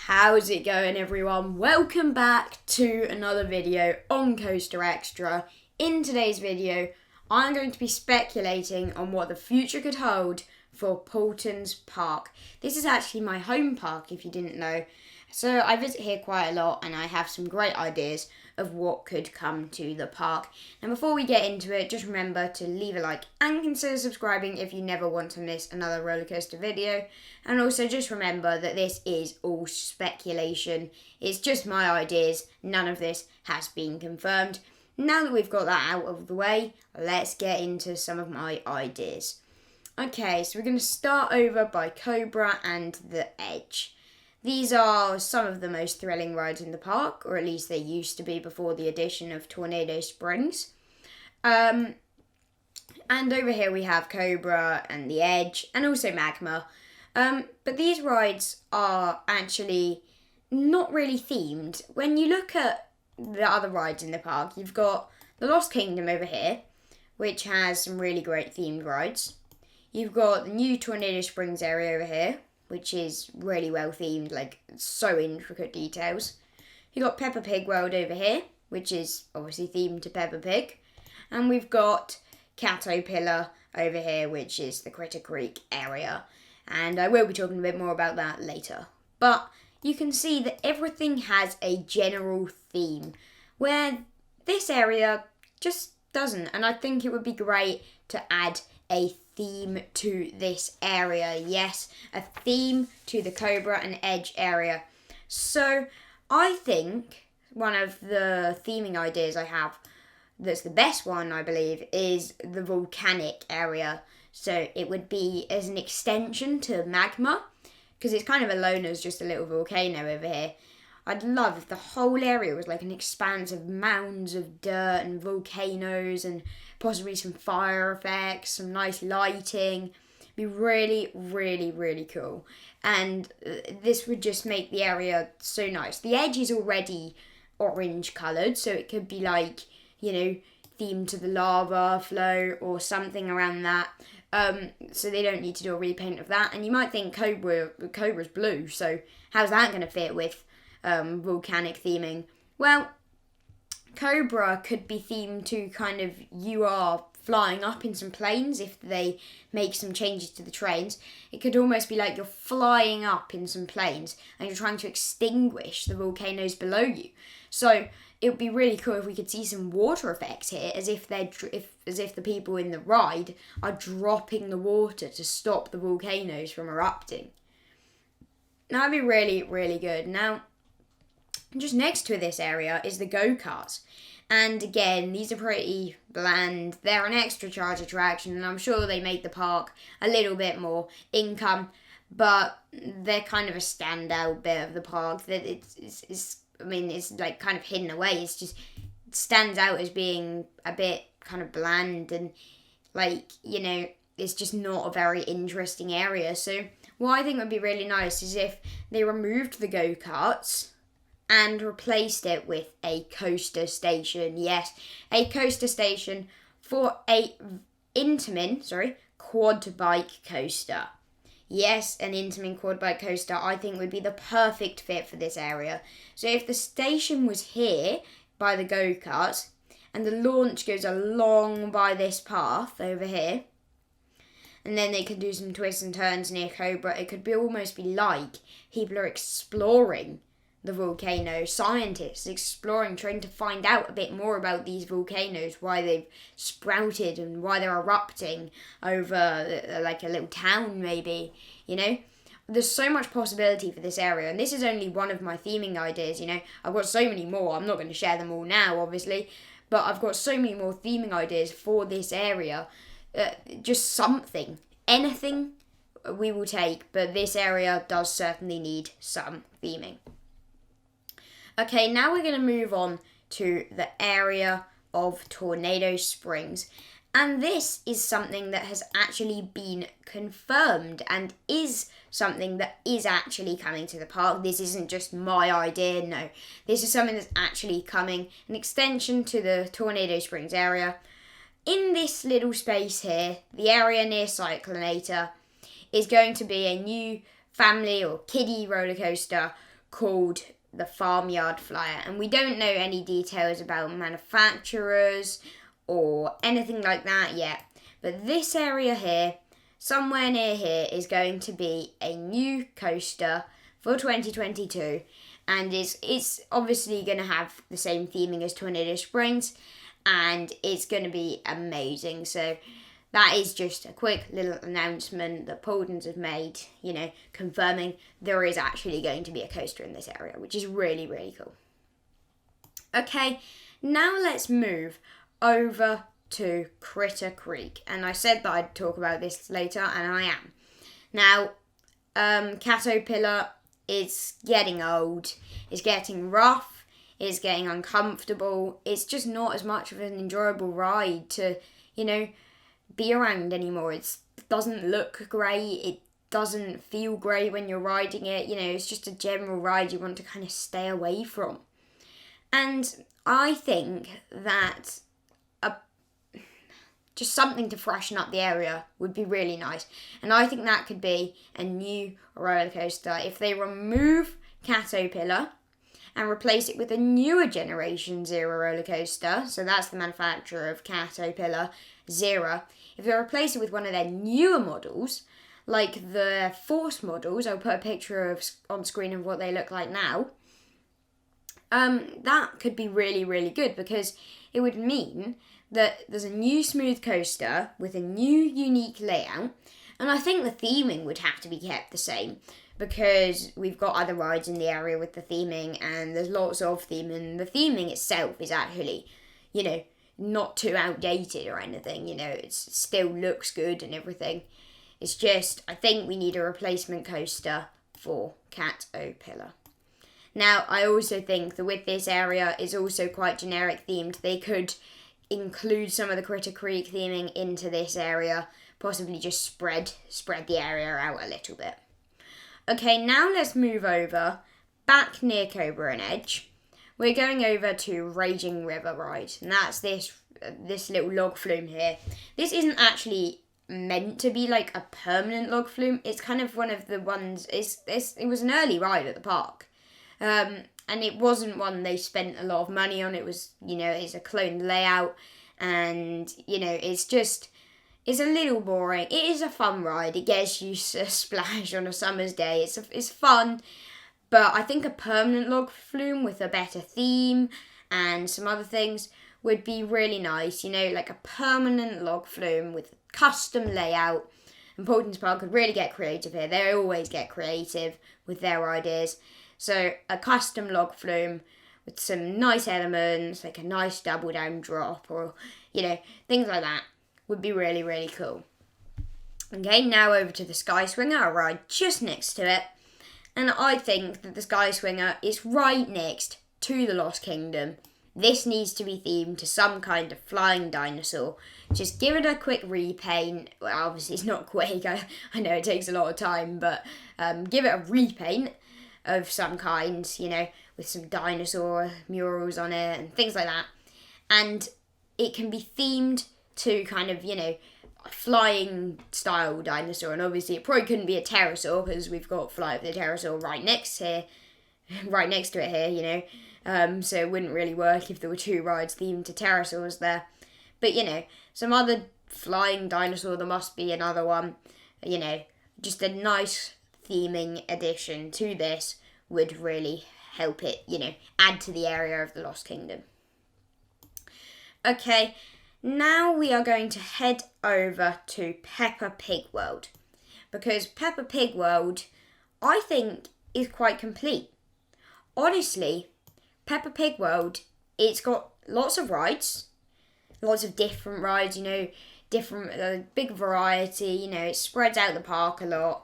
How's it going, everyone? Welcome back to another video on Coaster Extra. In today's video, I'm going to be speculating on what the future could hold for Paultons Park. This is actually my home park, if you didn't know. So I visit here quite a lot and I have some great ideas of what could come to the park. And before we get into it, just remember to leave a like and consider subscribing if you never want to miss another roller coaster video. And also just remember that this is all speculation. It's just my ideas. None of this has been confirmed. Now that we've got that out of the way, let's get into some of my ideas. Okay, so we're going to start over by Cobra and the Edge. These are some of the most thrilling rides in the park, or at least they used to be before the addition of Tornado Springs. And over here we have Cobra and the Edge, and also Magma. But these rides are actually not really themed. When you look at the other rides in the park, you've got the Lost Kingdom over here, which has some really great themed rides. You've got the new Tornado Springs area over here, which is really well themed, like so intricate details. You've got Peppa Pig World over here, which is obviously themed to Peppa Pig. And we've got Caterpillar over here, which is the Critter Creek area. And I will be talking a bit more about that later. But you can see that everything has a general theme, where this area just doesn't. And I think it would be great to add a theme to this area. Yes, a theme to the Cobra and Edge area. So I think one of the theming ideas I have that's the best one, I believe, is the volcanic area. So it would be as an extension to Magma, because it's kind of alone as just a little volcano over here. I'd love if the whole area was like an expanse of mounds of dirt and volcanoes and possibly some fire effects, some nice lighting. It'd be really, really, really cool. And this would just make the area so nice. The edge is already orange coloured, so it could be like, you know, themed to the lava flow or something around that. So they don't need to do a repaint of that. And you might think Cobra's blue, so how's that going to fit with volcanic theming? Well, Cobra could be themed to kind of you are flying up in some planes if they make some changes to the trains. It could almost be like you're flying up in some planes and you're trying to extinguish the volcanoes below you. So it would be really cool if we could see some water effects here, as if the people in the ride are dropping the water to stop the volcanoes from erupting. That'd be really, really good. Now, just next to this area is the go-karts. And again, these are pretty bland. They're an extra charge attraction, and I'm sure they make the park a little bit more income, but they're kind of a standout bit of the park. That it's like kind of hidden away. It's just, it stands out as being a bit kind of bland and like, you know, it's just not a very interesting area. So what I think would be really nice is if they removed the go-karts and replaced it with a coaster station. Yes, a coaster station for a quad bike coaster. Yes, an Intamin quad bike coaster I think would be the perfect fit for this area. So if the station was here by the go-karts and the launch goes along by this path over here, and then they could do some twists and turns near Cobra, it could almost be like people are exploring the volcano, scientists exploring, trying to find out a bit more about these volcanoes, why they've sprouted and why they're erupting over like a little town maybe, you know. There's so much possibility for this area, and this is only one of my theming ideas, you know. I've got so many more. I'm not going to share them all now, obviously, but I've got so many more theming ideas for this area. Just something, anything we will take, but this area does certainly need some theming. Okay, now we're going to move on to the area of Tornado Springs. And this is something that has actually been confirmed and is something that is actually coming to the park. This isn't just my idea, no. This is something that's actually coming, an extension to the Tornado Springs area. In this little space here, the area near Cyclonator, is going to be a new family or kiddie roller coaster called the Farmyard Flyer, and we don't know any details about manufacturers or anything like that yet. But this area here, somewhere near here, is going to be a new coaster for 2022, and it's obviously going to have the same theming as Tornado Springs, and it's going to be amazing. So that is just a quick little announcement that Paultons have made, confirming there is actually going to be a coaster in this area, which is really, really cool. Okay, now let's move over to Critter Creek. And I said that I'd talk about this later, and I am. Now, Caterpillar is getting old, it's getting rough, it's getting uncomfortable. It's just not as much of an enjoyable ride to, be around anymore. It doesn't look great, it doesn't feel great when you're riding it. It's just a general ride you want to kind of stay away from. And I think that just something to freshen up the area would be really nice. And I think that could be a new roller coaster. If they remove Caterpillar and replace it with a newer generation Zero roller coaster, so that's the manufacturer of Caterpillar, Zero. If they replace it with one of their newer models, like the Force models, I'll put a picture on screen of what they look like now, that could be really, really good, because it would mean that there's a new smooth coaster with a new unique layout, and I think the theming would have to be kept the same, because we've got other rides in the area with the theming, and there's lots of theming. The theming itself is actually, not too outdated or anything, it still looks good and everything. It's just, I think we need a replacement coaster for Caterpillar. Now, I also think that with this area, it's also quite generic themed. They could include some of the Critter Creek theming into this area, possibly just spread the area out a little bit. Okay, now let's move over back near Cobra Edge. We're going over to Raging River Ride, and that's this little log flume here. This isn't actually meant to be like a permanent log flume. It's kind of one of the ones. It was an early ride at the park. And it wasn't one they spent a lot of money on. It was, it's a cloned layout, and, it's a little boring. It is a fun ride. It gets you a splash on a summer's day. It's fun, but I think a permanent log flume with a better theme and some other things would be really nice, like a permanent log flume with a custom layout. And Paultons Park could really get creative here. They always get creative with their ideas. So a custom log flume with some nice elements, like a nice double down drop, or, things like that would be really, really cool. Okay, now over to the Sky Swinger, a ride just next to it. And I think that the Sky Swinger is right next to the Lost Kingdom. This needs to be themed to some kind of flying dinosaur. Just give it a quick repaint. Well, obviously it's not quick. I know it takes a lot of time, but give it a repaint of some kind, with some dinosaur murals on it and things like that. And it can be themed to kind of, a flying style dinosaur. And obviously it probably couldn't be a pterosaur, because we've got Fly of the Pterosaur right next to it here, so it wouldn't really work if there were two rides themed to pterosaurs there. But, some other flying dinosaur, there must be another one, just a nice theming addition to this would really help it, add to the area of the Lost Kingdom. Okay, now we are going to head over to Peppa Pig World, because Peppa Pig World, I think, is quite complete. Honestly, Peppa Pig World, it's got lots of rides, lots of different rides, different, big variety, it spreads out the park a lot,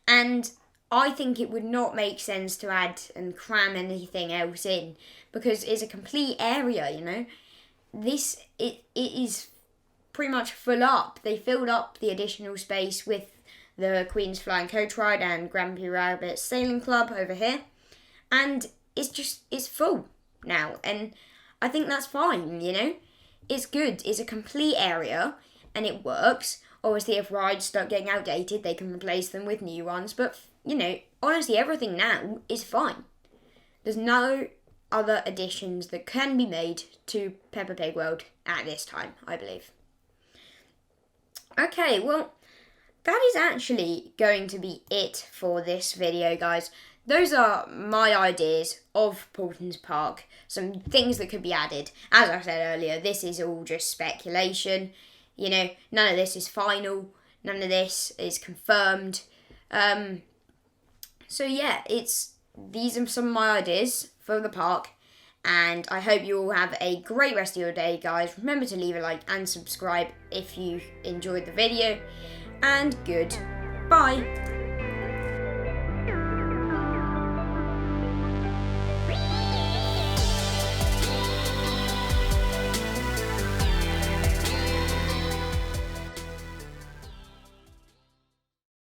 and I think it would not make sense to add and cram anything else in, because it's a complete area, it is pretty much full up. They filled up the additional space with the Queen's Flying Coach Ride and Grampy Rabbit's Sailing Club over here, and it's full now, and I think that's fine, It's good. It's a complete area, and it works. Obviously, if rides start getting outdated, they can replace them with new ones, but, honestly, everything now is fine. there's no other additions that can be made to Peppa Pig World at this time, I believe. Okay, well, that is actually going to be it for this video, guys. Those are my ideas of Paultons Park, some things that could be added. As I said earlier, this is all just speculation. You know, none of this is final, none of this is confirmed. So yeah, these are some of my ideas for the park, and I hope you all have a great rest of your day, guys. Remember to leave a like and subscribe if you enjoyed the video, and goodbye.